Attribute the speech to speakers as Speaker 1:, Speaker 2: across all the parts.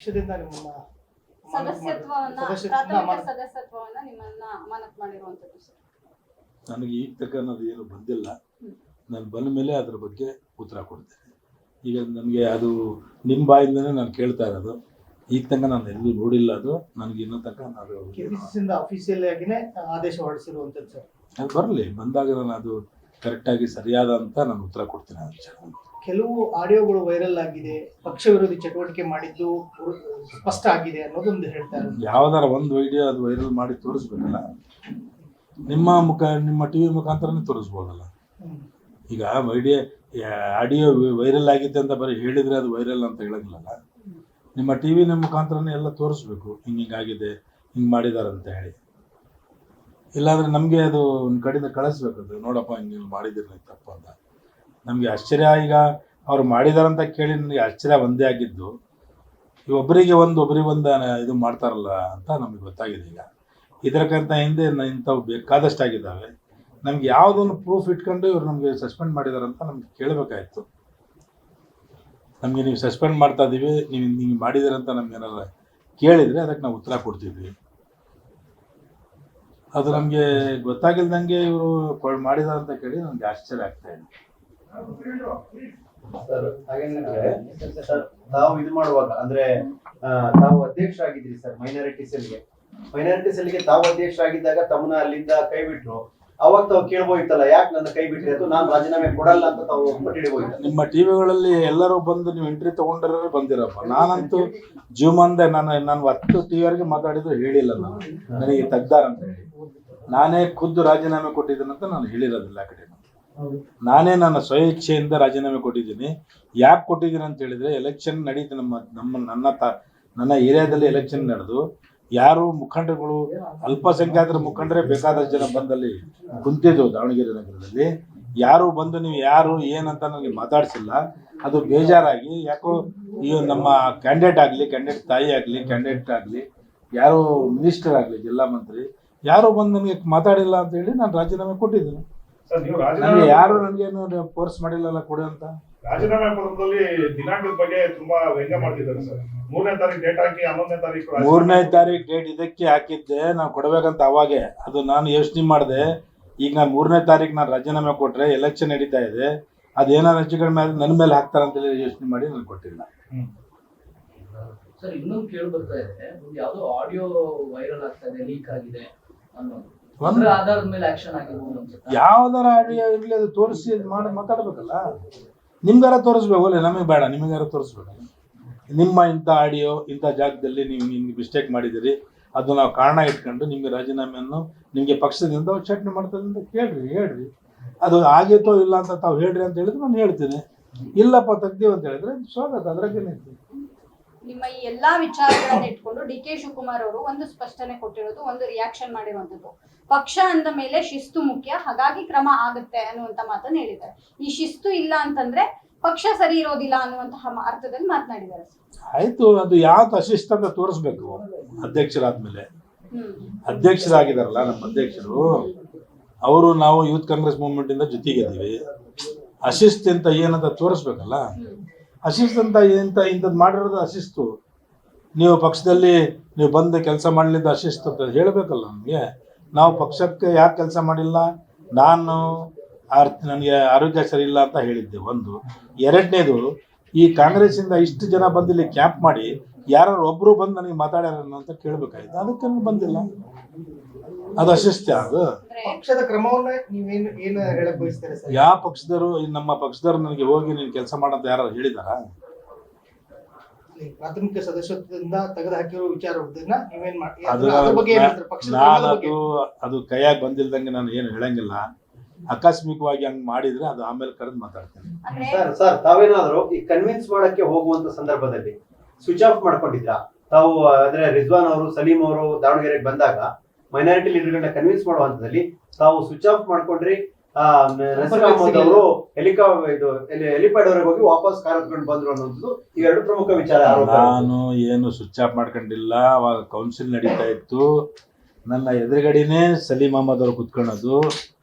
Speaker 1: ಪಕ್ಷದಿಂದ ನಿಮ್ಮನ್ನ
Speaker 2: ಸದಸ್ಯತ್ವವನ್ನ ನಿಮ್ಮನ್ನ ಅಮಾನತ್ ಮಾಡಿರುವಂತದ್ದು ಸರ್.
Speaker 3: ನನಗೆ ಈಗ ತಕ್ಕ ಅನ್ನೋದು ಏನು ಬಂದಿಲ್ಲ. ನಾನು ಬಂದ ಮೇಲೆ ಅದ್ರ ಬಗ್ಗೆ ಉತ್ತರ ಕೊಡ್ತೇನೆ. ಈಗ ನನಗೆ ಅದು ನಿಮ್ಮ ಬಾಯಿಂದನೇ ನಾನು ಕೇಳ್ತಾ ಇರೋದು. ಈಗ ತನಕ ನಾನು ಎಲ್ಲೂ ನೋಡಿಲ್ಲ. ಅದು ನನಗೆ ಇನ್ನೂ ತನಕ ಅದು
Speaker 1: ಕೆಪಿಸಿಸಿಯಿಂದ ಅಫಿಷಿಯಲ್ ಆಗಿನೇ ಆದೇಶ ಹೊರಡಿಸಿರುವಂಥದ್ದು ಸರ್.
Speaker 3: ಅದು ಬರಲಿ, ಬಂದಾಗ ನಾನು ಅದು ಕರೆಕ್ಟಾಗಿ ಸರಿಯಾದ ಅಂತ ನಾನು ಉತ್ತರ ಕೊಡ್ತೀನಿ. ಅದು
Speaker 1: ಕೆಲವು ಆಡಿಯೋಗಳು ವೈರಲ್ ಆಗಿದೆ, ಪಕ್ಷ ವಿರೋಧಿ ಚಟುವಟಿಕೆ ಮಾಡಿದ್ದು ಸ್ಪಷ್ಟ ಆಗಿದೆ ಅನ್ನೋದೊಂದು ಹೇಳ್ತಾರೆ.
Speaker 3: ಯಾವ್ದಾರ ಒಂದು ವಿಡಿಯೋ ಅದು ವೈರಲ್ ಮಾಡಿ ತೋರಿಸ್ಬೇಕಲ್ಲ, ನಿಮ್ಮ ಟಿವಿ ಮುಖಾಂತರನೇ ತೋರಿಸ್ಬೋದಲ್ಲ. ಈಗ ಆಡಿಯೋ ವೈರಲ್ ಆಗಿದೆ ಅಂತ ಬರೀ ಹೇಳಿದ್ರೆ ಅದು ವೈರಲ್ ಅಂತ ಹೇಳಂಗಿಲ್ಲಲ್ಲ. ನಿಮ್ಮ ಟಿವಿ ಮುಖಾಂತರನೇ ಎಲ್ಲ ತೋರಿಸ್ಬೇಕು, ಹಿಂಗಾಗಿದೆ, ಹಿಂಗೆ ಮಾಡಿದಾರೆ ಅಂತ ಹೇಳಿ. ಇಲ್ಲಾಂದ್ರೆ ನಮಗೆ ಅದು ಒಂದು ಕಡೆಯಿಂದ ಕಳಿಸ್ಬೇಕು, ಅದು ನೋಡಪ್ಪ ಹಿಂಗೆ ಮಾಡಿದಿರಲಿ ತಪ್ಪು ಅಂತ. ನಮಗೆ ಆಶ್ಚರ್ಯ, ಈಗ ಅವ್ರು ಮಾಡಿದಾರಂತ ಕೇಳಿ ನನಗೆ ಆಶ್ಚರ್ಯ ಒಂದೇ ಆಗಿದ್ದು, ಒಬ್ಬರಿಗೆ ಒಂದು ಇದು ಮಾಡ್ತಾರಲ್ಲ ಅಂತ ನಮಗೆ ಗೊತ್ತಾಗಿದೆ. ಈಗ ಇದಕ್ಕಿಂತ ಹಿಂದೆ ಇಂಥವು ಬೇಕಾದಷ್ಟು ಆಗಿದ್ದಾವೆ. ನಮ್ಗೆ ಯಾವುದೊಂದು ಪ್ರೂಫ್ ಇಟ್ಕೊಂಡು ಇವ್ರು ನಮಗೆ ಸಸ್ಪೆಂಡ್ ಮಾಡಿದಾರಂತ ನಮ್ಗೆ ಕೇಳಬೇಕಾಯ್ತು. ನಮಗೆ ನೀವು ಸಸ್ಪೆಂಡ್ ಮಾಡ್ತಾ ಇದ್ದೀವಿ, ನೀವು ಹಿಂಗೆ ಮಾಡಿದಾರಂತ ನಮ್ಗೆ ಏನಾರ ಕೇಳಿದರೆ ಅದಕ್ಕೆ ನಾವು ಉತ್ತರ ಕೊಡ್ತಿದ್ವಿ. ಅದು ನಮಗೆ ಗೊತ್ತಾಗಿಲ್ದಂಗೆ ಇವರು ಮಾಡಿದಾರಂತ ಕೇಳಿ ನಮ್ಗೆ ಆಶ್ಚರ್ಯ ಆಗ್ತಾ ಇದೆ.
Speaker 4: ಸರ್ ಹಾಗೇನಂದ್ರೆ ಸರ್, ತಾವು ಇದು ಮಾಡುವಾಗ ಅಂದ್ರೆ ತಾವು ಅಧ್ಯಕ್ಷರಾಗಿದ್ರಿ ಸರ್ ಮೈನಾರಿಟಿ ಸೆಲ್ಗೆ ತಾವು ಅಧ್ಯಕ್ಷರಾಗಿದ್ದಾಗ ತಮ್ಮನ್ನ ಅಲ್ಲಿಂದ ಕೈ ಬಿಟ್ರು. ಅವಾಗ ತಾವು ಕೇಳ್ಬೋಯ್ತಲ್ಲ, ಯಾಕೆ ನನ್ನ ಕೈ ಬಿಟ್ರಿ ಅಂತ, ನಾನು ರಾಜೀನಾಮೆ ಕೊಡಲ್ಲ ಅಂತ ತಾವು ಕೊಟ್ಟಿಡ್ಬೋಯ್ತು.
Speaker 3: ನಿಮ್ಮ ಟಿವಿಗಳಲ್ಲಿ ಎಲ್ಲರೂ ಬಂದು ನೀವು ಎಂಟ್ರಿ ತಗೊಂಡ್ರೆ ಬಂದಿರಪ್ಪ. ನಾನಂತೂ ಜೀವಮಾನದ ನಾನು 10 ಟಿವಿಯವರೆಗೆ ಮಾತಾಡಿದ್ರು ಹೇಳಿಲ್ಲ. ನಾನು ನನಗೆ ತೆಗ್ದಾರ ಅಂತ ಹೇಳಿ ನಾನೇ ಖುದ್ದು ರಾಜೀನಾಮೆ ಕೊಟ್ಟಿದ್ದೀನಂತ ನಾನು ಹೇಳಿರೋದಿಲ್ಲ. ಆ ಕಡೆ ನಾನೇ ನನ್ನ ಸ್ವಇಚ್ಛೆಯಿಂದ ರಾಜೀನಾಮೆ ಕೊಟ್ಟಿದ್ದೀನಿ. ಯಾಕೆ ಕೊಟ್ಟಿದ್ದೀನಿ ಅಂತ ಹೇಳಿದ್ರೆ, ಎಲೆಕ್ಷನ್ ನಡೀತು ನನ್ನ ಏರಿಯಾದಲ್ಲಿ ಎಲೆಕ್ಷನ್ ನಡೆದು ಯಾರು ಮುಖಂಡರುಗಳು, ಅಲ್ಪಸಂಖ್ಯಾತರ ಮುಖಂಡರೇ ಬೇಕಾದಷ್ಟು ಜನ ಬಂದಲ್ಲಿ ಕುಂತಿದ್ದು ದಾವಣಗೆರೆ ನಗರದಲ್ಲಿ. ಯಾರು ಬಂದು ನೀವು ಯಾರು ಏನಂತ ನನಗೆ ಮಾತಾಡಿಸಿಲ್ಲ. ಅದು ಬೇಜಾರಾಗಿ ಯಾಕೋ ಈ ನಮ್ಮ ಕ್ಯಾಂಡಿಡೇಟ್ ತಾಯಿ ಆಗಲಿ, ಕ್ಯಾಂಡಿಡೇಟ್ ಆಗಲಿ, ಯಾರು ಮಿನಿಸ್ಟರ್ ಆಗಲಿ, ಜಿಲ್ಲಾ ಮಂತ್ರಿ ಯಾರು ಬಂದು ನನಗೆ ಮಾತಾಡಿಲ್ಲ ಅಂತ ಹೇಳಿ ನಾನು ರಾಜೀನಾಮೆ ಕೊಟ್ಟಿದ್ದೀನಿ. ನನಗೆ ಯಾರು ನನಗೇನು ಫೋರ್ಸ್ ಮಾಡಿಲ್ಲಲ್ಲ ಕೊಡಿ ಅಂತ.
Speaker 5: ರಾಜೀನಾಮೆ ಪತ್ರದಲ್ಲಿ ದಿನಾಂಕದ ಬಗ್ಗೆ ತುಂಬಾ ವ್ಯಂಗ್ಯ ಮಾಡ್ತಿದ್ದಾರೆ ಸರ್. 3ನೇ ತಾರೀಕು ಡೇಟ್ ಹಾಕಿ 11ನೇ ತಾರೀಕು
Speaker 3: 3ನೇ ತಾರೀಕು ಡೇಟ್ ಇದಕ್ಕೆ ಹಾಕಿದ್ದೆ ನಾವು ಕೊಡಬೇಕಂತ. ಅವಾಗೆ ಅದು ನಾನು ಯೋಚನೆ ಮಾಡಿದೆ. ಈಗ ನಾನು 3ನೇ ತಾರೀಕು ನಾನು ರಾಜೀನಾಮೆ ಕೊಟ್ಟರೆ ಎಲೆಕ್ಷನ್ ನಡೀತಾ ಇದೆ, ಅದೇನಾದ್ರು ಹೆಚ್ಚು ಕಡಿಮೆ ಆದ್ರೆ ನನ್ನ ಮೇಲೆ ಹಾಕ್ತಾರಂತೇಳಿ ಯೋಚನೆ ಮಾಡಿ ನಾನು ಕೊಟ್ಟಿಲ್ಲ.
Speaker 6: ಸರ್ ಇನ್ನೊಂದು ಕೇಳಿ ಬರ್ತಾ ಇದೆ, ಯಾವುದೋ ಆಡಿಯೋ ವೈರಲ್ ಆಗ್ತಾ ಇದೆ, ಲೀಕ್ ಆಗಿದೆ ಅನ್ನೋದು. ಆಧಾರದ ಮೇಲೆ ಆಕ್ಷನ್ ಆಗಿರ್ಬೋದು ಅನ್ಸುತ್ತೆ.
Speaker 3: ಯಾವ್ದಾರ ಆಡಿಯೋ ಇರ್ಲಿ, ಅದು ತೋರಿಸಿ ಮಾಡಿ ಮಾತಾಡ್ಬೇಕಲ್ಲ. ನಿಮ್ಗಾರ ತೋರಿಸ್ಬೇಕು, ಅಲ್ಲ ನಮಗೆ ಬೇಡ, ನಿಮಗಾರ ತೋರಿಸ್ಬೇಕಲ್ಲ. ನಿಮ್ಮ ಇಂಥ ಆಡಿಯೋ ಇಂಥ ಜಾಗದಲ್ಲಿ ನೀವು ನಿಮ್ಗೆ ಮಿಸ್ಟೇಕ್ ಮಾಡಿದ್ದೀರಿ, ಅದು ನಾವು ಕಾರಣ ಇಟ್ಕೊಂಡು ನಿಮಗೆ ರಾಜೀನಾಮೆಯನ್ನು ನಿಮಗೆ ಪಕ್ಷದಿಂದ ಚಟ್ನಿ ಮಾಡ್ತದೆ ಅಂತ ಹೇಳ್ರಿ. ಅದು ಆಗಿತ್ತೋ ಇಲ್ಲ ಅಂತ ತಾವು ಹೇಳ್ರಿ ಅಂತ ಹೇಳಿದ್ರೆ ನಾನು ಹೇಳ್ತೀನಿ. ಇಲ್ಲಪ್ಪ ತೆಗ್ದೀವಿ ಅಂತ ಹೇಳಿದ್ರೆ ಸ್ವಾಗತ, ಅದ್ರಾಗೇನೈತಿ.
Speaker 2: ನಿಮ್ಮ ಈ ಎಲ್ಲಾ ವಿಚಾರಗಳನ್ನ ಇಟ್ಕೊಂಡು ಡಿ ಕೆ ಶಿವಕುಮಾರ್ ಅವರು ಒಂದು ಸ್ಪಷ್ಟನೆ ಕೊಟ್ಟಿರೋದು, ಒಂದು ರಿಯಾಕ್ಷನ್ ಮಾಡಿರುವಂತದ್ದು, ಪಕ್ಷ ಅಂದ ಮೇಲೆ ಶಿಸ್ತು ಮುಖ್ಯ, ಹಾಗಾಗಿ ಕ್ರಮ ಆಗುತ್ತೆ ಅನ್ನುವಂತ ಮಾತನ್ನ ಹೇಳಿದ್ದಾರೆ. ಈ ಶಿಸ್ತು ಇಲ್ಲ ಅಂತಂದ್ರೆ ಪಕ್ಷ ಸರಿ ಇರೋದಿಲ್ಲ ಅನ್ನುವಂತಹ ಅರ್ಥದಲ್ಲಿ ಮಾತನಾಡಿದ್ದಾರೆ.
Speaker 3: ಆಯ್ತು, ಅದು ಯಾವ್ದು ಅಶಿಸ್ತ ಅಂತ ತೋರಿಸ್ಬೇಕು. ಅಧ್ಯಕ್ಷರಾದ್ಮೇಲೆ ಅಧ್ಯಕ್ಷರಾಗಿದಾರಲ್ಲ ನಮ್ಮ ಅಧ್ಯಕ್ಷರು, ಅವರು ನಾವು ಯೂತ್ ಕಾಂಗ್ರೆಸ್ ಮೂವ್ಮೆಂಟ್ ಇಂದ ಜೊತೆಗಿದ್ದೀವಿ. ಅಶಿಸ್ತು ಅಂತ ಏನಂತ ತೋರಿಸ್ಬೇಕಲ್ಲ. ಅಶಿಸ್ತು ಅಂತ ಇಂಥದ್ದು ಮಾಡಿರೋದು ಅಶಿಸ್ತು. ನೀವು ಪಕ್ಷದಲ್ಲಿ ನೀವು ಬಂದು ಕೆಲಸ ಮಾಡಲಿದ್ದು ಅಶಿಸ್ತು ಅಂತ ಹೇಳಬೇಕಲ್ಲ ನಮಗೆ. ನಾವು ಪಕ್ಷಕ್ಕೆ ಯಾಕೆ ಕೆಲಸ ಮಾಡಿಲ್ಲ, ನನಗೆ ಆರೋಗ್ಯ ಸರಿ ಇಲ್ಲ ಅಂತ ಹೇಳಿದ್ದೆ ಒಂದು. ಎರಡನೇದು, ಈ ಕಾಂಗ್ರೆಸ್ಸಿಂದ ಇಷ್ಟು ಜನ ಬಂದಿಲ್ಲಿ ಕ್ಯಾಂಪ್ ಮಾಡಿ ಯಾರು ಒಬ್ಬರು ಬಂದು ನನಗೆ ಮಾತಾಡ್ಯಾರ ಅಂತ ಕೇಳಬೇಕಾಯ್ತು. ಅದಕ್ಕೆ ಬಂದಿಲ್ಲ, ಅದು ಅಶಿಸ್ತ್ಯ. ಅದು
Speaker 1: ಪಕ್ಷದ ಕ್ರಮವನ್ನ ನೀವೇನು ಏನು ಹೇಳಕ್ ಬಯಸ್ತೀರಾ ಸರ್?
Speaker 3: ಯಾವ ಪಕ್ಷದವರು, ನಮ್ಮ ಪಕ್ಷದವರು ನನಗೆ ಹೋಗಿ ನೀನು ಕೆಲಸ ಮಾಡಂತ ಯಾರು ಹೇಳಿದಾರ?
Speaker 1: ಪ್ರಾಥಮಿಕ ಸದಸ್ಯತ್ವದಿಂದ ತೆಗೆದು ಹಾಕಿರೋ ವಿಚಾರವನ್ನ ನೀವೇನ್ ಮಾಡಿ
Speaker 3: ಅದು ಕೈಯಾಗಿ ಬಂದಿಲ್ದಂಗೆ ನಾನು ಏನು ಹೇಳಂಗಿಲ್ಲ. ಆಕಸ್ಮಿಕವಾಗಿ ಹಂಗ್ ಮಾಡಿದ್ರೆ ಅದು ಆಮೇಲೆ ಕರೆದು ಮಾತಾಡ್ತೇನೆ.
Speaker 4: ಸರ್ ತಾವೇನಾದ್ರು ಈ ಕನ್ವಿನ್ಸ್ ಮಾಡಕ್ಕೆ ಹೋಗುವಂತ ಸಂದರ್ಭದಲ್ಲಿ ಸ್ವಿಚ್ ಆಫ್ ಮಾಡ್ಕೊಂಡಿದ್ರಾ ತಾವು? ಅಂದ್ರೆ ರಿಜ್ವಾನ್ ಅವರು, ಸಲೀಂ ಅವರು ದಾವಣಗೆರೆಗೆ ಬಂದಾಗ ಮೈನಾರಿಟಿ ಲೀಡರ್ಗಳನ್ನ ಕನ್ವಿನ್ಸ್ ಮಾಡುವ ಹಂತದಲ್ಲಿ ತಾವು ಸ್ವಿಚ್ ಆಫ್ ಮಾಡ್ಕೊಂಡ್ರಿ. ನಸೀರ್ ಅಹಮದ್ ಅವರು ಹೆಲಿಪ್ಯಾಡ್ ವರೆಗೆ ಹೋಗಿ ವಾಪಸ್ ಕಾರ್ ಹೊತ್ಕೊಂಡು ಬಂದ್ರು ಅನ್ನೋದು ಇವೆರಡು ಪ್ರಮುಖ ವಿಚಾರ.
Speaker 3: ನಾನು ಏನು ಸ್ವಿಚ್ ಆಫ್ ಮಾಡ್ಕೊಂಡಿಲ್ಲ. ಅವಾಗ ಕೌನ್ಸಿಲ್ ನಡೀತಾ ಇತ್ತು. ನನ್ನ ಎದುರುಗಡೆನೇ ಸಲೀಂ ಅಹಮದ್ ಅವರು ಕುತ್ಕೊಳ್ಳೋದು,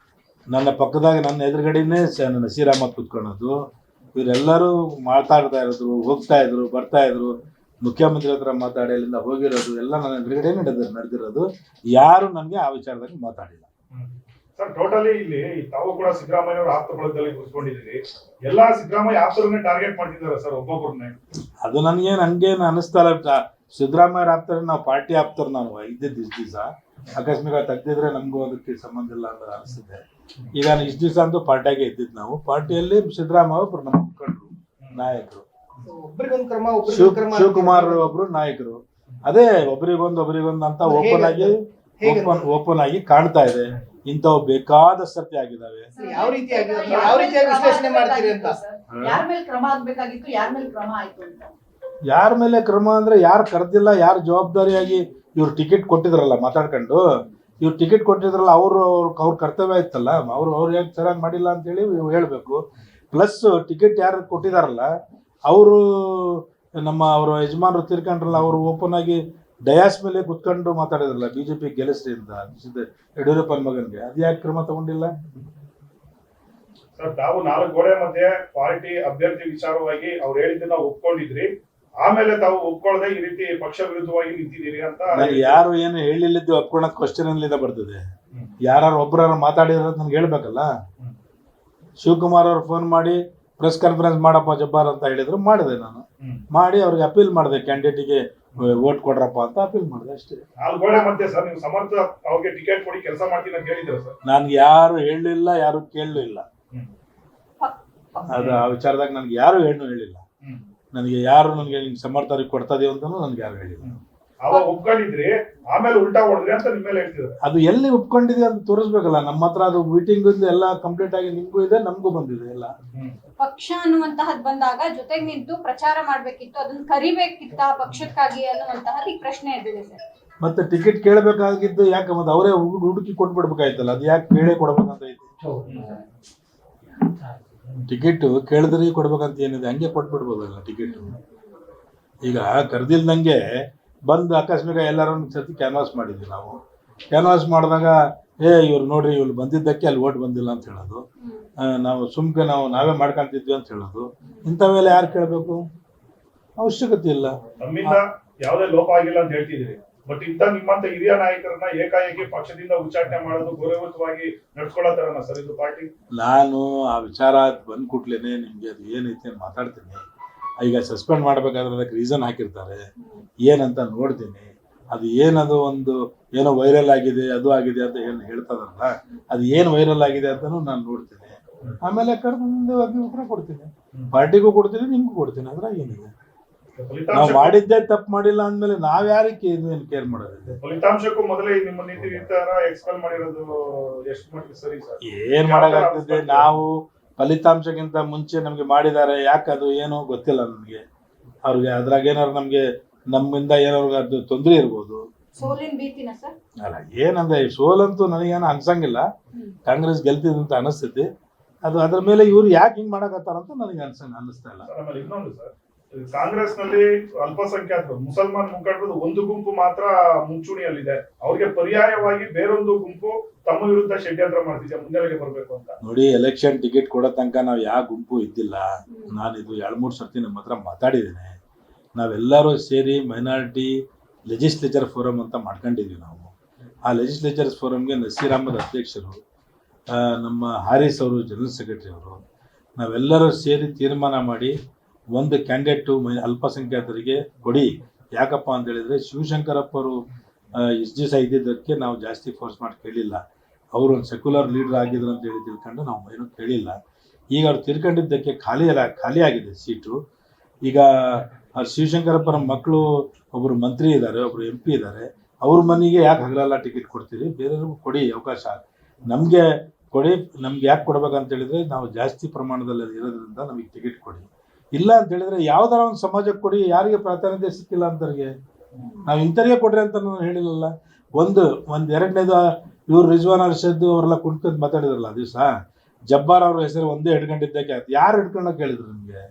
Speaker 3: ನನ್ನ ಪಕ್ಕದಾಗ ನನ್ನ ಎದುರುಗಡೆನೇ ನಸೀರ್ ಅಹಮದ್ ಕುತ್ಕೊಳ್ಳೋದು. ಇವರೆಲ್ಲರೂ ಮಾತಾಡ್ತಾ ಇದ್ರು, ಹೋಗ್ತಾ ಇದ್ರು, ಬರ್ತಾ ಇದ್ರು. ಮುಖ್ಯಮಂತ್ರಿ ಹತ್ರ ಮಾತಾಡಿ ಅಲ್ಲಿಂದ ಹೋಗಿರೋದು ಎಲ್ಲ ನನ್ನ ಎದುರುಗಡೆ ನಡೆದಿರೋದು. ಯಾರು ನನಗೆ ಆ ವಿಚಾರದಲ್ಲಿ ಮಾತಾಡಿಲ್ಲ.
Speaker 5: ಸರ್ ಟೋಟಲಿ ಇಲ್ಲಿ ತಾವು ಕೂಡ ಸಿದ್ದರಾಮಯ್ಯ ಅವರ ಆಪ್ತ ಬಳಗದಲ್ಲಿ ಕೂತ್ಕೊಂಡಿದ್ದೀರಿ. ಎಲ್ಲಾ ಸಿದ್ದರಾಮಯ್ಯ ಆಪ್ತರನ್ನೇ ಟಾರ್ಗೆಟ್ ಮಾಡ್ತಿದ್ದಾರೆ ಸರ್ ಒಬ್ಬೊಬ್ಬರನ್ನೇ.
Speaker 3: ಅದು ನನ್ಗೇನು ಅನಿಸ್ತಾ ಇಲ್ಲ. ಸಿದ್ದರಾಮಯ್ಯ ಆಪ್ತಾರೆ, ನಾವು ಪಾರ್ಟಿ ಆಪ್ತರು ನಾವು ಇದ್ದಿದ್ದು ಇಷ್ಟು ದಿವಸ. ಅಕಸ್ಮಾತ್ ತೆಗ್ದಿದ್ರೆ ನಮಗೂ ಅದಕ್ಕೆ ಸಂಬಂಧ ಇಲ್ಲ ಅಂತ ಅನಿಸುತ್ತೆ. ಈಗ ಇಷ್ಟು ದಿವಸ ಅಂತೂ ಪಾರ್ಟಿಯಾಗೆ ಇದ್ದಿದ್ದು ನಾವು. ಪಾರ್ಟಿಯಲ್ಲಿ ಸಿದ್ದರಾಮಯ್ಯ ಒಬ್ರು ನಮ್ಮ ಮುಖಂಡರು, ನಾಯಕರು.
Speaker 1: ಒಬ್ರಿಗೊಂದು ಕ್ರಮ
Speaker 3: ಶಿವಕುಮಾರ್ ಒಬ್ರು ನಾಯಕರು. ಅದೇ ಒಬ್ರಿಗೊಂದು ಅಂತ ಓಪನ್ ಆಗಿ ಕಾಣ್ತಾ ಇದೆ. ಇಂಥವು ಬೇಕಾದ ಸರ್ತಿ ಆಗಿದಾವೆ.
Speaker 1: ಯಾವ ರೀತಿಯಾಗಿ ವಿಶ್ಲೇಷಣೆ ಮಾಡ್ತೀರಿ ಅಂತ?
Speaker 7: ಯಾರ ಮೇಲೆ ಕ್ರಮ ಆಗ್ಬೇಕಾಗಿತ್ತು, ಯಾರ ಮೇಲೆ ಕ್ರಮ ಆಯ್ತು ಅಂತ?
Speaker 3: ಯಾರ ಮೇಲೆ ಕ್ರಮ ಅಂದ್ರೆ ಯಾರು ಕರೆದಿಲ್ಲ, ಯಾರು ಜವಾಬ್ದಾರಿಯಾಗಿ ಇವ್ರು ಟಿಕೆಟ್ ಕೊಟ್ಟಿದ್ರಲ್ಲ ಮಾತಾಡ್ಕೊಂಡು, ಇವ್ರು ಟಿಕೆಟ್ ಕೊಟ್ಟಿದ್ರಲ್ಲ ಅವ್ರ ಕರ್ತವ್ಯ ಇತ್ತಲ್ಲ, ಅವ್ರು ಯಾಕೆ ಚೆನ್ನಾಗಿ ಮಾಡಿಲ್ಲ ಅಂತೇಳಿ ಹೇಳ್ಬೇಕು. ಪ್ಲಸ್ ಟಿಕೆಟ್ ಯಾರು ಕೊಟ್ಟಿದಾರಲ್ಲ ಅವರು ಅವ್ರ ಯಜಮಾನರು ತೀರ್ಕೊಂಡ್ರಲ್ಲ, ಅವರು ಓಪನ್ ಆಗಿ ಡಯಾಸ್ ಮೇಲೆ ಕುತ್ಕೊಂಡು ಮಾತಾಡಿದ್ರಲ್ಲ ಬಿಜೆಪಿ ಗೆಲ್ಲಿಸ್ರಿ ಅಂತ ಯಡಿಯೂರಪ್ಪನ ಮಗನ್ಗೆ. ಅದು ಯಾಕೆ ಕ್ರಮ ತಗೊಂಡಿಲ್ಲ?
Speaker 5: ಸರ್ ತಾವು 4 ಗೋಡೆ ಮಧ್ಯೆ ಪಾರ್ಟಿ ಅಭ್ಯರ್ಥಿ ವಿಚಾರವಾಗಿ ಅವ್ರು ಹೇಳಿದ್ದನ್ನ ಒಪ್ಕೊಂಡಿದ್ರಿ, ಆಮೇಲೆ ತಾವು ಒಪ್ಕೊಳ್ಳದೆ ಈ ರೀತಿ ಪಕ್ಷ ವಿರುದ್ಧವಾಗಿ ನಿಂತಿದ್ದೀರಿ ಅಂತ.
Speaker 3: ನನಗೆ ಯಾರು ಏನು ಹೇಳಿಲ್ಲಿದ್ದು ಒಪ್ಕೊಳಕ್ ಕ್ವಶನ್ ಎಲ್ಲಿಂದ ಬರ್ತದೆ? ಯಾರು ಒಬ್ಬರ ಮಾತಾಡಿರೋದು ನನ್ಗೆ ಹೇಳ್ಬೇಕಲ್ಲ. ಶಿವಕುಮಾರ್ ಅವ್ರು ಫೋನ್ ಮಾಡಿ ಪ್ರೆಸ್ ಕಾನ್ಫರೆನ್ಸ್ ಮಾಡಪ್ಪ ಜಬ್ಬಾರ್ ಅಂತ ಹೇಳಿದ್ರು, ಮಾಡಿದೆ ನಾನು. ಮಾಡಿ ಅವ್ರಿಗೆ ಅಪೀಲ್ ಮಾಡಿದೆ, ಕ್ಯಾಂಡಿಡೇಟಿಗೆ ವೋಟ್ ಕೊಡ್ರಪ್ಪ ಅಂತ ಅಪೀಲ್ ಮಾಡಿದೆ ಅಷ್ಟೇ.
Speaker 5: 4 ಗೋಡೆ ಮಧ್ಯೆ ಸರ್ ನೀವು ಸಮರ್ಥ ಅವ್ರಿಗೆ ಟಿಕೆಟ್ ಕೊಡಿ ಕೆಲಸ ಮಾಡ್ತೀನಿ ಅಂತ ಹೇಳಿದ್ರು ಸರ್.
Speaker 3: ನನ್ಗೆ ಯಾರು ಹೇಳಲಿಲ್ಲ, ಯಾರು ಕೇಳಲಿಲ್ಲ. ಅದು ಆ ವಿಚಾರದಾಗ ನನ್ಗೆ ಯಾರು ಹೇಳಿಲ್ಲ. ನನಗೆ ಯಾರು ನನಗೆ ಸಮರ್ಥರಿಗೆ ಕೊಡ್ತದೆ ಅಂತಾನು ನನ್ಗೆ ಯಾರು ಹೇಳಿಲ್ಲ.
Speaker 5: ಅವಾಗ ಒಪ್ಕೊಂಡಿದ್ರಿ, ಆಮೇಲೆ ಉಲ್ಟಾ ಹೊಡೆದ್ರಿ ಅಂತ ನಿಮ್ಮ ಮೇಲೆ ಹೇಳ್ತಿದ್ರು.
Speaker 3: ಅದು ಎಲ್ಲಿ ಒಪ್ಕೊಂಡಿದೆ ಅಂತ ತೋರಿಸ್ಬೇಕಲ್ಲ. ನಮ್ಮ ಹತ್ರ ಅದು ಮೀಟಿಂಗ್ ಎಲ್ಲ ಕಂಪ್ಲೀಟ್ ಆಗಿ ನಿಮ್ಗೂ ಇದೆ, ನಮಗೂ ಬಂದಿದೆ ಎಲ್ಲ.
Speaker 2: ಪಕ್ಷ ಅನ್ನುವಂತಹದ್ದು ಬಂದಾಗ ಜೊತೆಗೆ ನಿಂತು ಪ್ರಚಾರ ಮಾಡ್ಬೇಕಿತ್ತು, ಅದನ್ನ ಕರಿಬೇಕಿತ್ತ ಪಕ್ಷಕ್ಕಾಗಿ ಅನ್ನುವಂತಹದ್ದು ಈ ಪ್ರಶ್ನೆ ಎದ್ದಿದೆ ಸರ್.
Speaker 3: ಮತ್ತೆ ಟಿಕೆಟ್ ಕೇಳಬೇಕಾಗಿದ್ದು ಯಾಕೆ? ಮತ್ತೆ ಅವರೇ ಹುಡುಕಿ ಕೊಟ್ಬಿಡ್ಬೇಕಾಯ್ತಲ್ಲ. ಅದು ಯಾಕೆ ಕೇಳೇ ಕೊಡ್ಬೇಕಂತ ಐತಿ? ಟಿಕೆಟ್ ಕೇಳಿದ್ರೆ ಕೊಡ್ಬೇಕಂತ ಏನಿದೆ? ಹಂಗೆ ಕೊಟ್ಬಿಡ್ಬೋದಲ್ಲ ಟಿಕೆಟ್. ಈಗ ಕರೆದಿಲ್ದಂಗೆ ಬಂದು ಅಕಸ್ಮಾತ್ ಎಲ್ಲರೂ ಸರ್ತಿ ಕ್ಯಾನ್ವಾಸ್ ಮಾಡಿದ್ವಿ ನಾವು. ಕ್ಯಾನ್ವಾಸ್ ಮಾಡಿದಾಗ ಇವ್ರು ನೋಡ್ರಿ ಇವ್ರು ಬಂದಿದ್ದಕ್ಕೆ ಅಲ್ಲಿ ಓಟ್ ಬಂದಿಲ್ಲ ಅಂತ ಹೇಳೋದು, ನಾವು ಸುಮ್ಕೆ ನಾವೇ ಮಾಡ್ಕೊಂತಿದ್ವಿ ಅಂತ ಹೇಳೋದು. ಇಂಥವೆಲ್ಲ ಯಾರು ಕೇಳಬೇಕು? ಅವಶ್ಯಕತೆ ಇಲ್ಲ.
Speaker 5: ನಮ್ಮಿಂದ ಯಾವುದೇ ಲೋಪ ಆಗಿಲ್ಲ ಅಂತ ಹೇಳ್ತಿದ್ದೀರಿ. ಬಟ್ ಇಂಥ ನಿಮ್ಮಂತ ಹಿರಿಯ ನಾಯಕರನ್ನ ಏಕಾಏಕಿ ಪಕ್ಷದಿಂದ ಉಚ್ಚಾಟನೆ ಮಾಡೋದು ಗೌರವಯುತವಾಗಿ ನಡ್ಸ್ಕೊಳ್ಳೋತಾರನ ಸರ್ ಇದು ಪಾರ್ಟಿ?
Speaker 3: ನಾನು ಆ ವಿಚಾರ ಬಂದ್ ಕೂಡ್ಲೇನೆ ನಿಮ್ಗೆ ಅದು ಏನೈತೆ ಅಂತ ಮಾತಾಡ್ತೀನಿ. ಈಗ ಸಸ್ಪೆಂಡ್ ಮಾಡ್ಬೇಕಾದ್ರೆ ಅದಕ್ಕೆ ರೀಸನ್ ಹಾಕಿರ್ತಾರೆ, ಏನಂತ ನೋಡ್ತೀನಿ. ಅದು ಏನದು ಏನೋ ವೈರಲ್ ಆಗಿದೆ, ಅದು ಆಗಿದೆ ಅಂತ ಏನು ಹೇಳ್ತದಲ್ಲ, ಅದು ಏನು ವೈರಲ್ ಆಗಿದೆ ಅಂತಾನು ನಾನು ನೋಡ್ತೀನಿ. ಆಮೇಲೆ ಕರೆದು ಉತ್ತರ ಕೊಡ್ತೀನಿ. ಪಾರ್ಟಿಗೂ ಕೊಡ್ತೀನಿ, ನಿಮ್ಗೂ ಕೊಡ್ತೀನಿ. ಅದ್ರಾಗ ಏನಿದೆ? ನಾವು ಮಾಡಿದ್ದೆ ತಪ್ಪು ಮಾಡಿಲ್ಲ ಅಂದ್ಮೇಲೆ ನಾವ್ ಯಾರಕ್ಕೆ ಏನು ಕೇರ್ ಮಾಡೋದಿದೆ?
Speaker 5: ಫಲಿತಾಂಶಕ್ಕೂ ಮೊದಲೇ ನಿಮ್ಮ ನೀತಿ ನಿರ್ಧಾರ ಎಕ್ಸ್ಪೆಲ್ ಮಾಡಿರೋದು ಎಷ್ಟು ಮಟ್ಟಿಗೆ ಸರಿ ಸರ್?
Speaker 3: ಏನ್ ಮಾಡಕ್ಕಾಗ್ತದೆ? ನಾವು ಫಲಿತಾಂಶಕ್ಕಿಂತ ಮುಂಚೆ ನಮ್ಗೆ ಮಾಡಿದ್ದಾರೆ. ಯಾಕೆ ಅದು ಏನೋ ಗೊತ್ತಿಲ್ಲ ನನಗೆ. ಅವ್ರಿಗೆ ಅದ್ರಾಗ ಏನಾದ್ರು ನಮ್ಮಿಂದ ಏನಾದ್ರು ಅದು ತೊಂದರೆ ಇರ್ಬೋದು.
Speaker 2: ಸೋಲಿನ ಭೀತಿನ ಸರ್?
Speaker 3: ಅಲ್ಲ, ಏನಂದ್ರೆ ಸೋಲಂತೂ ನನಗೇನು ಅನ್ಸಂಗಿಲ್ಲ. ಕಾಂಗ್ರೆಸ್ ಗೆಲ್ತಿದಂತ ಅನಿಸ್ತೈತಿ. ಅದು ಅದ್ರ ಮೇಲೆ ಇವ್ರು ಯಾಕೆ ಹಿಂಗ್ ಮಾಡಕತ್ತಾರಂತ ನನಗೆ ಅನ್ನಿಸ್ತಾ ಇಲ್ಲ.
Speaker 5: ಆಮೇಲೆ ಇನ್ನೊಂದು ಸರ್, ಕಾಂಗ್ರೆಸ್ ನಲ್ಲಿ ಅಲ್ಪಸಂಖ್ಯಾತರು ಮುಸಲ್ಮಾನ್ ಮುಖಂಡರು ಒಂದು ಗುಂಪು ಮಾತ್ರ ಮುಂಚೂಣಿಯಲ್ಲಿದೆ. ಅವ್ರಿಗೆ ಪರ್ಯಾಯವಾಗಿ ಬೇರೊಂದು ಗುಂಪು ತಮ್ಮ ವಿರುದ್ಧ ಷಡ್ಯಂತ್ರ ಮಾಡ್ತಿದ್ದೆ, ಮುನ್ನೆಲೆಗೆ ಬರ್ಬೇಕು ಅಂತ.
Speaker 3: ನೋಡಿ, ಎಲೆಕ್ಷನ್ ಟಿಕೆಟ್ ಕೊಡೋ ತನಕ ನಾವು ಯಾವ ಗುಂಪು ಇದ್ದಿಲ್ಲ. ನಾನಿದು 2-3 ಸರ್ತಿ ನಮ್ಮ ಹತ್ರ ಮಾತಾಡಿದ್ದೇನೆ. ನಾವೆಲ್ಲರೂ ಸೇರಿ ಮೈನಾರಿಟಿ ಲೆಜಿಸ್ಲೇಚರ್ ಫೋರಮ್ ಅಂತ ಮಾಡ್ಕೊಂಡಿದ್ವಿ ನಾವು. ಆ ಲೆಜಿಸ್ಲೇಚರ್ ಫೋರಮ್ಗೆ ನಸೀರ್ ಅಹಮದ್ ಅಧ್ಯಕ್ಷರು, ನಮ್ಮ ಹಾರಿಸ್ ಅವರು ಜನರಲ್ ಸೆಕ್ರೆಟರಿ ಅವರು, ನಾವೆಲ್ಲರೂ ಸೇರಿ ತೀರ್ಮಾನ ಮಾಡಿ ಒಂದು ಕ್ಯಾಂಡಿಡೇಟು ಅಲ್ಪಸಂಖ್ಯಾತರಿಗೆ ಕೊಡಿ. ಯಾಕಪ್ಪ ಅಂತ ಹೇಳಿದ್ರೆ ಶಿವಶಂಕರಪ್ಪರು ಇಷ್ಟು ದಿವಸ ಇದ್ದಿದ್ದಕ್ಕೆ ನಾವು ಜಾಸ್ತಿ ಫೋರ್ಸ್ ಮಾಡಿ ಕೇಳಿಲ್ಲ. ಅವರು ಒಂದು ಸೆಕ್ಯುಲರ್ ಲೀಡರ್ ಆಗಿದ್ರು ಅಂತ ಹೇಳಿ ತಿಳ್ಕೊಂಡು ನಾವು ಏನೂ ಕೇಳಿಲ್ಲ. ಈಗ ಅವ್ರು ತಿಳ್ಕೊಂಡಿದ್ದಕ್ಕೆ ಖಾಲಿ ಆಗಿದೆ ಸೀಟು. ಈಗ ಶಿವಶಂಕರಪ್ಪರ ಮಕ್ಕಳು ಒಬ್ಬರು ಮಂತ್ರಿ ಇದ್ದಾರೆ, ಒಬ್ಬರು MP ಇದ್ದಾರೆ. ಅವ್ರ ಮನೆಗೆ ಯಾಕೆ ಹಗಲೆಲ್ಲ ಟಿಕೆಟ್ ಕೊಡ್ತೀರಿ? ಬೇರೆಯವ್ರಿಗೂ ಕೊಡಿ ಅವಕಾಶ. ನಮಗೆ ಕೊಡಿ. ನಮ್ಗೆ ಯಾಕೆ ಕೊಡ್ಬೇಕಂತ ಹೇಳಿದ್ರೆ ನಾವು ಜಾಸ್ತಿ ಪ್ರಮಾಣದಲ್ಲಿ ಇರೋದ್ರಿಂದ ನಮಗೆ ಟಿಕೆಟ್ ಕೊಡಿ. ಇಲ್ಲ ಅಂತ ಹೇಳಿದ್ರೆ ಯಾವ್ದಾರ ಒಂದು ಸಮಾಜಕ್ಕೆ ಕೊಡಿ. ಯಾರಿಗೆ ಪ್ರಾಧಾನ್ಯತೆ ಸಿಕ್ಕಿಲ್ಲ ಅಂತವ್ರಿಗೆ ನಾವು ಇಂಥವ್ರಿಗೆ ಕೊಡ್ರಿ ಅಂತ ನಾನು ಹೇಳಿಲ್ಲಲ್ಲ. ಒಂದು ಎರಡನೇದು ಇವ್ರು ರಿಜ್ವಾನ್ ಅರ್ಷದ್ ಅವರೆಲ್ಲ ಕುಂತ್ಕೊಂಡು ಮಾತಾಡಿದ್ರಲ್ಲ ದಿವಸ, ಜಬ್ಬಾರ್ ಅವ್ರ ಹೆಸರು ಒಂದೇ ಹಿಡ್ಕೊಂಡಿದ್ದಕ್ಕೆ ಆಯ್ತು. ಯಾರು ಹಿಡ್ಕೊಂಡೋಗಿ ಕೇಳಿದ್ರು ನಿಮಗೆ?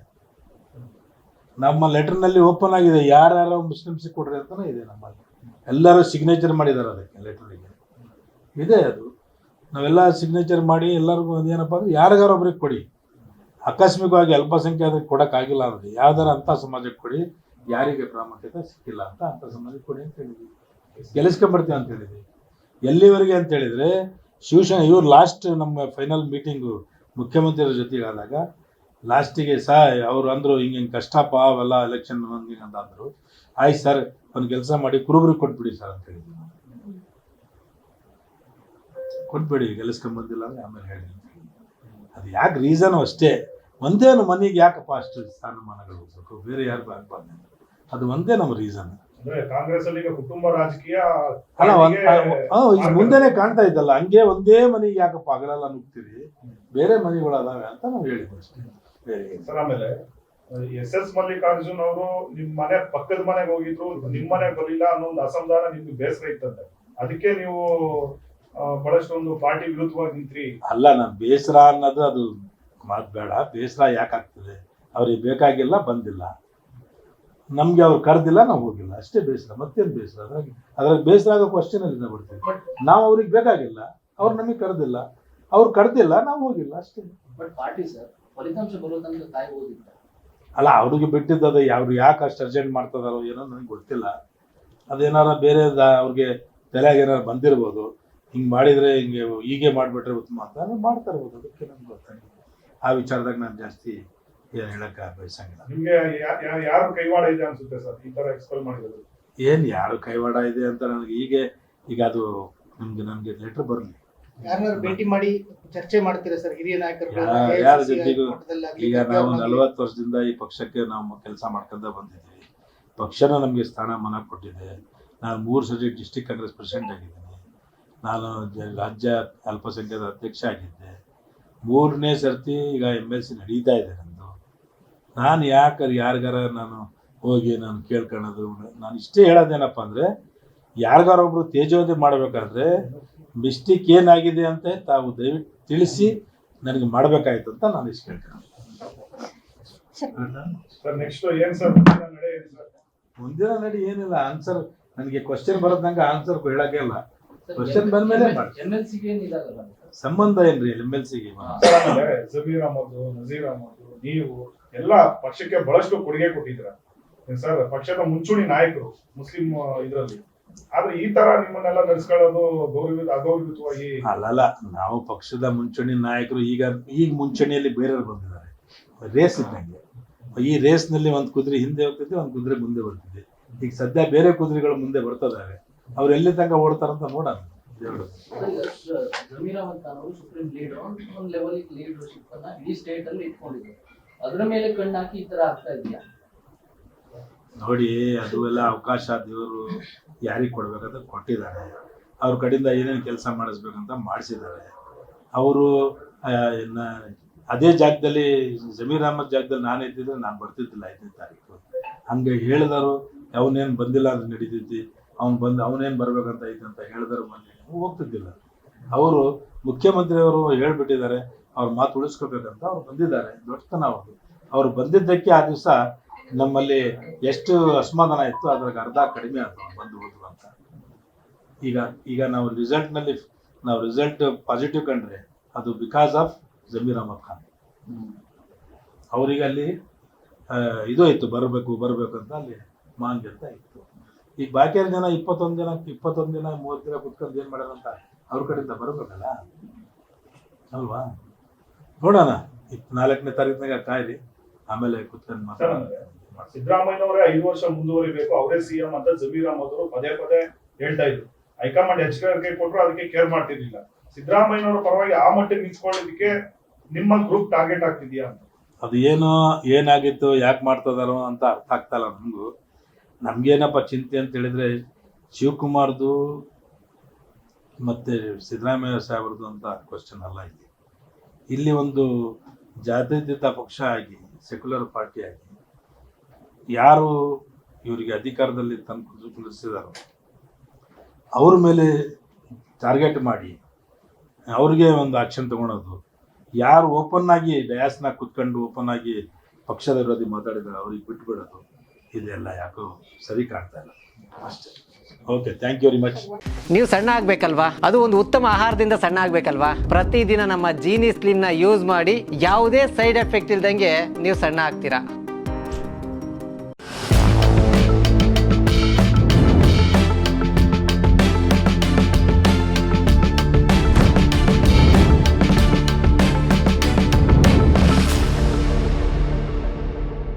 Speaker 3: ನಮ್ಮ ಲೆಟರ್ನಲ್ಲಿ ಓಪನ್ ಆಗಿದೆ, ಯಾರ್ಯಾರೋ ಮುಸ್ಲಿಮ್ಸಿಗೆ ಕೊಡ್ರಿ ಅಂತಾನೆ ಇದೆ. ನಮ್ಮಲ್ಲಿ ಎಲ್ಲರೂ ಸಿಗ್ನೇಚರ್ ಮಾಡಿದ್ದಾರೆ ಅದಕ್ಕೆ, ಲೆಟರಿಗೆ ಇದೆ. ಅದು ನಾವೆಲ್ಲ ಸಿಗ್ನೇಚರ್ ಮಾಡಿ ಎಲ್ಲರಿಗೂ ಅದೇನಪ್ಪ ಅಂದ್ರೆ ಯಾರಿಗಾರೊಬ್ರಿಗೆ ಕೊಡಿ. ಆಕಸ್ಮಿಕವಾಗಿ ಅಲ್ಪಸಂಖ್ಯಾತರಿಗೆ ಕೊಡೋಕ್ಕಾಗಿಲ್ಲ ಅಂದರೆ ಯಾವ್ದಾರ ಅಂಥ ಸಮಾಜಕ್ಕೆ ಕೊಡಿ. ಯಾರಿಗೆ ಪ್ರಾಮುಖ್ಯತೆ ಸಿಕ್ಕಿಲ್ಲ ಅಂತ ಸಂಬಂಧ ಕೊಡಿ ಅಂತ ಹೇಳಿದ್ವಿ, ಗೆಲ್ಲಿಸ್ಕೊಂಡ್ಬರ್ತೀವಿ ಅಂತ ಹೇಳಿದ್ವಿ. ಎಲ್ಲಿವರೆಗೆ ಅಂತ ಹೇಳಿದ್ರೆ ಶಿವಸೇನೆ ಇವ್ರು ಲಾಸ್ಟ್ ನಮ್ಮ ಫೈನಲ್ ಮೀಟಿಂಗು ಮುಖ್ಯಮಂತ್ರಿಯವ್ರ ಜೊತೆಗೆ ಆದಾಗ ಲಾಸ್ಟಿಗೆ ಅವ್ರು ಅಂದರು ಹಿಂಗೆ ಕಷ್ಟಪ್ಪ ಅವೆಲ್ಲ ಎಲೆಕ್ಷನ್ ಹಿಂಗೆ ಅಂತ ಅಂದರು. ಆಯ್ತು ಸರ್ ಒಂದು ಕೆಲಸ ಮಾಡಿ ಕುರುಬರಿಗೆ ಕೊಟ್ಬಿಡಿ ಸರ್ ಅಂತ ಹೇಳಿದ್ವಿ. ಕೊಟ್ಬಿಡಿ ಗೆಲ್ಲಿಸ್ಕೊಂಬಂದಿಲ್ಲ ಅಂದರೆ ಆಮೇಲೆ ಹೇಳಿ. ಅದು ಯಾಕೆ ರೀಸನು ಅಷ್ಟೇ, ಒಂದೇನು ಮನೆಗೆ ಯಾಕಪ್ಪ ಅಷ್ಟು ಸ್ಥಾನಮಾನಗಳು ಹೋಗ್ಬೇಕು, ಬೇರೆ ಯಾರಿಗೂ ಆಗ್ಬಾರ್ದು, ಅದು ಒಂದೇ ನಮ್ಮ ರೀಸನ್.
Speaker 5: ಅಂದ್ರೆ ಕಾಂಗ್ರೆಸ್ ಅಲ್ಲಿ ಈಗ ಕುಟುಂಬ ರಾಜಕೀಯ
Speaker 3: ಅಲ್ಲ ಈಗ ಮುಂದೆನೆ ಕಾಣ್ತಾ ಇದ್ದಲ್ಲ, ಹಂಗೆ ಒಂದೇ ಮನೆಗೆ ಯಾಕಪ್ಪ ಹಗಲೆಲ್ಲ ನುಗ್ತೀರಿ, ಬೇರೆ ಮನೆಗಳು ಅದಾವೆ ಅಂತ ನಾವು ಹೇಳಿದ್ವಿ ಅಷ್ಟೇ, ಬೇರೆ.
Speaker 5: ಸರ್ ಆಮೇಲೆ ಎಸ್ ಮಲ್ಲಿಕಾರ್ಜುನ್ ಅವರು ನಿಮ್ ಮನೆ ಪಕ್ಕದ ಮನೆಗೆ ಹೋಗಿದ್ರು, ನಿಮ್ ಮನೆಗೆ ಬರಲಿಲ್ಲ ಅನ್ನೋ ಒಂದು ಅಸಮಾಧಾನ ನಿಮ್ಗೆ ಬೇಸರ ಇತ್ತಂತೆ, ಅದಕ್ಕೆ ನೀವು ಬಹಳಷ್ಟೊಂದು ಪಾರ್ಟಿ ವಿರುದ್ಧವಾಗಿ ನಿಂತ್ರಿ.
Speaker 3: ಅಲ್ಲ, ನಾನು ಬೇಸರ ಅನ್ನೋದು ಅದು ಮಾತು ಬೇಡ. ಬೇಸರ ಯಾಕಾಗ್ತದೆ, ಅವ್ರಿಗೆ ಬೇಕಾಗಿಲ್ಲ, ಬಂದಿಲ್ಲ, ನಮ್ಗೆ ಅವ್ರು ಕರೆದಿಲ್ಲ, ನಾವು ಹೋಗಿಲ್ಲ, ಅಷ್ಟೇ ಬೇಸರ. ಮತ್ತೇನು ಬೇಸರ? ಅದ್ರಾಗ ಬೇಸರ ಆಗೋ ಕ್ವಶನ್ ಅಲ್ಲಿಂದ ಬಿಡ್ತೀವಿ. ನಾವು ಅವ್ರಿಗೆ ಬೇಕಾಗಿಲ್ಲ, ಅವ್ರು ನಮಗೆ ಕರೆದಿಲ್ಲ, ಅವ್ರು ಕರೆದಿಲ್ಲ, ನಾವು ಹೋಗಿಲ್ಲ, ಅಷ್ಟೇ.
Speaker 6: ಬಟ್ ಪಾರ್ಟಿ ಸರ್ ಫಲಿತಾಂಶ ಬರೋ ತನಕ ಕಾಯ್ಬೋದಿಲ್ಲ.
Speaker 3: ಅಲ್ಲ, ಅವ್ರಿಗೆ ಬಿಟ್ಟಿದ್ದದ, ಅವ್ರು ಯಾಕೆ ಅಷ್ಟು ಅರ್ಜೆಂಟ್ ಮಾಡ್ತಿದಾರೋ ಏನೋ ನನಗೆ ಗೊತ್ತಿಲ್ಲ. ಅದೇನಾರ ಬೇರೆ ಅವ್ರಿಗೆ ತಲೆಯಾಗ ಏನಾರು ಬಂದಿರ್ಬೋದು, ಹಿಂಗೆ ಮಾಡಿದರೆ ಹಿಂಗೆ ಹೀಗೆ ಮಾಡಿಬಿಟ್ರೆ ಉತ್ತಮ ಅಂತ ಮಾಡ್ತಾ ಇರ್ಬೋದು, ಅದಕ್ಕೆ ನಮ್ಗೆ ಗೊತ್ತಾಗಿಲ್ಲ. ಆ ವಿಚಾರದಾಗ ನಾನು ಜಾಸ್ತಿ ಏನು ಹೇಳಕ್ಕೆ ಬಯಸಂಗಿಲ್ಲ.
Speaker 5: ನಿಮ್ಗೆ ಯಾರು ಕೈವಾಡ ಇದೆ ಅನ್ಸುತ್ತೆ ಸರ್ ಈ ತರ ಎಕ್ಸ್ಪೆಲ್ ಮಾಡಿರೋದು?
Speaker 3: ಏನು ಯಾರು ಕೈವಾಡ ಇದೆ ಅಂತ ನನಗೆ ಈಗ ಅದು ನನಗೆ ಲೆಟರ್ ಬರಲಿ.
Speaker 1: ಯಾರನ್ನಾರು ಭೇಟಿ ಮಾಡಿ ಚರ್ಚೆ ಮಾಡ್ತೀರಾ ಸರ್ ಹಿರಿಯ ನಾಯಕರು?
Speaker 3: ಯಾರ ಜೊತೆಗೂ ಈಗ ನಾವು 40 ವರ್ಷದಿಂದ ಈ ಪಕ್ಷಕ್ಕೆ ನಾವು ಕೆಲಸ ಮಾಡ್ಕೊಂಡ ಬಂದಿದ್ದೀವಿ. ಪಕ್ಷನ ನಮಗೆ ಸ್ಥಾನಮಾನ ಕೊಟ್ಟಿದೆ. ನಾನು 3 ಸರಿ ಡಿಸ್ಟ್ರಿಕ್ಟ್ ಕಾಂಗ್ರೆಸ್ ಪ್ರೆಸಿಡೆಂಟ್ ಆಗಿದ್ದೀನಿ. ನಾನು ರಾಜ್ಯ ಅಲ್ಪಸಂಖ್ಯಾತ ಅಧ್ಯಕ್ಷ ಆಗಿದ್ದೆ. 3ನೇ ಸರ್ತಿ ಈಗ MLC ನಡೀತಾ ಇದೆ ನಂದು. ನಾನು ಯಾರಿಗಾರ ನಾನು ಹೋಗಿ ನಾನು ಕೇಳ್ಕೊಳ್ಳೋದು, ನಾನು ಇಷ್ಟೇ ಹೇಳೋದೇನಪ್ಪ ಅಂದರೆ, ಯಾರಿಗಾರೊಬ್ರು ತೇಜೋವಧೆ ಮಾಡಬೇಕಾದ್ರೆ ಮಿಸ್ಟೇಕ್ ಏನಾಗಿದೆ ಅಂತ ತಾವು ದಯವಿಟ್ಟು ತಿಳಿಸಿ ನನಗೆ ಮಾಡಬೇಕಾಯ್ತು ಅಂತ ನಾನು ಇಷ್ಟು ಕೇಳ್ತೀನಿ.
Speaker 5: ಸರ್ ನೆಕ್ಸ್ಟ್ ಏನ್ ಸರ್
Speaker 3: ಮುಂದಿನ ನಡಿ ಏನಿಲ್ಲ, ಆನ್ಸರ್ ನನಗೆ ಕ್ವಶನ್ ಬರೋದಂಗೆ ಆನ್ಸರ್ ಹೇಳಕ್ಕೆ ಇಲ್ಲ. ಕ್ವಶನ್ ಬಂದ್ಮೇಲೆ ಸಂಬಂಧ ಏನ್ರಿ MLCಗೆ?
Speaker 5: ಜಮೀರ್ ಅಹಮದ್, ನಜೀರ್ ಅಹಮದ್, ನೀವು ಎಲ್ಲ ಪಕ್ಷಕ್ಕೆ ಬಹಳಷ್ಟು ಕೊಡುಗೆ ಕೊಟ್ಟಿದ್ರ ಸರ್, ಪಕ್ಷದ ಮುಂಚೂಣಿ ನಾಯಕರು ಮುಸ್ಲಿಂ ಇದರಲ್ಲಿ. ಆದ್ರೆ ಈ ತರ ನಿಮ್ಮನ್ನೆಲ್ಲ ನಡೆಸ್ಕೊಳ್ಳೋದು ಅಗೌರವಯುತವಾಗಿ.
Speaker 3: ಅಲ್ಲಲ್ಲ, ನಾವು ಪಕ್ಷದ ಮುಂಚೂಣಿ ನಾಯಕರು ಈಗ ಮುಂಚೂಣಿಯಲ್ಲಿ ಬೇರೆಯವ್ರು ಬಂದಿದ್ದಾರೆ. ರೇಸ್ ಇದ್ದಂಗೆ, ಈ ರೇಸ್ನಲ್ಲಿ ಒಂದು ಕುದುರೆ ಹಿಂದೆ ಹೋಗ್ತಿದ್ದೆ, ಒಂದು ಕುದುರೆ ಮುಂದೆ ಬರ್ತಿದ್ದೆ. ಈಗ ಸದ್ಯ ಬೇರೆ ಕುದುರೆಗಳು ಮುಂದೆ ಬರ್ತಿದ್ದಾರೆ, ಅವ್ರು ಎಲ್ಲಿ ತನಕ ಓಡ್ತಾರಂತ ನೋಡೋಣ.
Speaker 6: ಜಮೀರ್ ಅಹಮದ್ ಖಾನ್ ಅವರು ಸುಪ್ರೀಂ ಲೀಡರ್ ಒಂದು ಲೆವೆಲ್ ಲೀಡರ್ಶಿಪ್ ಅನ್ನ ಇಡೀ ಸ್ಟೇಟ್ ಅಲ್ಲಿ ಇಟ್ಕೊಂಡಿದ್ದಾರೆ. ಅದರ ಮೇಲೆ ಕಣ್ಣು ಹಾಕಿ ಈ ತರ ಆಗ್ತಾ ಇದೆಯಾ
Speaker 3: ನೋಡಿ? ಅದು ಎಲ್ಲ ಅವಕಾಶ ದೇವರು ಯಾರಿಗೆ ಕೊಡ್ಬೇಕಂತ ಕೊಟ್ಟಿದ್ದಾರೆ. ಅವ್ರ ಕಡೆಯಿಂದ ಏನೇನು ಕೆಲಸ ಮಾಡಿಸ್ಬೇಕಂತ ಮಾಡಿಸಿದ್ದಾರೆ. ಅವರು ಅದೇ ಜಾಗದಲ್ಲಿ ಜಮೀರ್ ಅಹಮದ್ ಜಾಗದಲ್ಲಿ ನಾನು ಇದ್ದಿದ್ರೆ ನಾನು ಬರ್ತಿದ್ದಿಲ್ಲ 5ನೇ ತಾರೀಕು. ಹಂಗೆ ಹೇಳಿದರು, ಅವನೇನು ಬಂದಿಲ್ಲ ಅಂದ್ರೆ ನಡೀತಿದ್ದಿ, ಅವನೇನು ಬರ್ಬೇಕಂತ ಐತೆ ಅಂತ ಹೇಳಿದ್ರು, ಮೊನ್ನೆ ಹೋಗ್ತಿದ್ದಿಲ್ಲ. ಅವರು ಮುಖ್ಯಮಂತ್ರಿಯವರು ಹೇಳ್ಬಿಟ್ಟಿದ್ದಾರೆ, ಅವ್ರ ಮಾತು ಉಳಿಸ್ಕೋಬೇಕಂತ ಅವ್ರು ಬಂದಿದ್ದಾರೆ. ದೊಡ್ಡತನ ಅವ್ರು ಬಂದಿದ್ದಕ್ಕೆ ಆ ದಿವಸ ನಮ್ಮಲ್ಲಿ ಎಷ್ಟು ಅಸಮಾಧಾನ ಇತ್ತು, ಅದ್ರಾಗ ಅರ್ಧ ಕಡಿಮೆ ಆಯ್ತು ಬಂದು ಹೋದ್ರು ಅಂತ. ಈಗ ನಾವು ರಿಸಲ್ಟ್ ಪಾಸಿಟಿವ್ ಕಂಡ್ರೆ ಅದು ಬಿಕಾಸ್ ಆಫ್ ಜಮೀರ್ ಅಹಮದ್ ಖಾನ್. ಅವರಿಗೆ ಅಲ್ಲಿ ಇದು ಇತ್ತು, ಬರಬೇಕು ಅಂತ ಅಲ್ಲಿ ಮಾಂಗ್ ಅಂತ ಇತ್ತು. ಈಗ ಬಾಕಿಯಾರ ಜನ 21 ದಿನ 30 ದಿನ ಕುತ್ಕೊಂಡು ಏನು ಮಾಡ್ಯಾರಂತ ಅವ್ರ ಕಡೆಯಿಂದ ಬರಬೇಕಲ್ಲ ಅಲ್ವಾ? ನೋಡೋಣ, 4ನೇ ತಾರೀಕಿನಾಗ ಕಾಯ್ರಿ, ಆಮೇಲೆ ಕುತ್ಕೊಂಡು ಮಾತಾಡೋಣ.
Speaker 5: ಸಿದ್ದರಾಮಯ್ಯನವರೇ 5 ವರ್ಷ ಮುಂದುವರಿಬೇಕು, ಅವರೇ CM ಅಂತ ಜಮೀರ್ ಅಹಮದ್ ಅವರು ಪದೇ ಹೇಳ್ತಾ ಇದ್ರು. ಹೈಕಮಾಂಡ್ ಎಚ್ಚರಿಕೆ ಕೊಟ್ಟರು, ಅದಕ್ಕೆ ಕೇರ್ ಮಾಡ್ತಿರ್ಲಿಲ್ಲ. ಸಿದ್ದರಾಮಯ್ಯನವರ ಪರವಾಗಿ ಆ ಮಟ್ಟಿಗೆ ನಿಂತ್ಕೊಳ್ಳೋದಕ್ಕೆ ನಿಮ್ಮ ಗ್ರೂಪ್ ಟಾರ್ಗೆಟ್ ಆಗ್ತಿದ್ಯಾ ಅಂತ?
Speaker 3: ಅದು ಏನಾಗಿತ್ತು, ಯಾಕೆ ಮಾಡ್ತಿದಾರೋ ಅಂತ ಅರ್ಥ ಆಗ್ತಾ ಇಲ್ಲ ನಮಗೂ. ನಮ್ಗೇನಪ್ಪ ಚಿಂತೆ ಅಂತ ಹೇಳಿದ್ರೆ ಶಿವಕುಮಾರ್ದು ಮತ್ತೆ ಸಿದ್ದರಾಮಯ್ಯ ಸಾಹೇಬ್ರದ್ದು ಅಂತ ಕ್ವಶನ್ ಅಲ್ಲ. ಇಲ್ಲಿ ಒಂದು ಜಾತ್ಯತೀತ ಪಕ್ಷ ಆಗಿ, ಸೆಕ್ಯುಲರ್ ಪಾರ್ಟಿ ಆಗಿ ಯಾರು ಇವರಿಗೆ ಅಧಿಕಾರದಲ್ಲಿ ತಂದು ಕುಳಿಸಿದಾರೋ ಅವ್ರ ಮೇಲೆ ಟಾರ್ಗೆಟ್ ಮಾಡಿ ಅವ್ರಿಗೆ ಒಂದು ಆಕ್ಷನ್ ತಗೊಳೋದು, ಯಾರು ಓಪನ್ ಆಗಿ ಡಯಾಸ್ನಾಗ ಕುತ್ಕೊಂಡು ಓಪನ್ ಆಗಿ ಪಕ್ಷದ ವಿರೋಧಿ ಮಾತಾಡಿದಾರೆ ಅವ್ರಿಗೆ ಬಿಟ್ಬಿಡೋದು, ಇದೆಲ್ಲ ಯಾಕೋ ಸರಿ ಕಾಣ್ತಾ ಇಲ್ಲ ಅಷ್ಟೇ. Okay, thank you very much.
Speaker 8: ನೀವು ಸಣ್ಣ ಆಗ್ಬೇಕಲ್ವಾ? ಅದು ಒಂದು ಉತ್ತಮ ಆಹಾರದಿಂದ ಸಣ್ಣ ಆಗ್ಬೇಕಲ್ವಾ? ಪ್ರತಿದಿನ ನಮ್ಮ ಜೀನಿ ಸ್ಲಿಮ್ನ ಯೂಸ್ ಮಾಡಿ ಯಾವುದೇ ಸೈಡ್ ಎಫೆಕ್ಟ್ ಇಲ್ದಂಗೆ ನೀವು ಸಣ್ಣ ಆಗ್ತೀರಾ.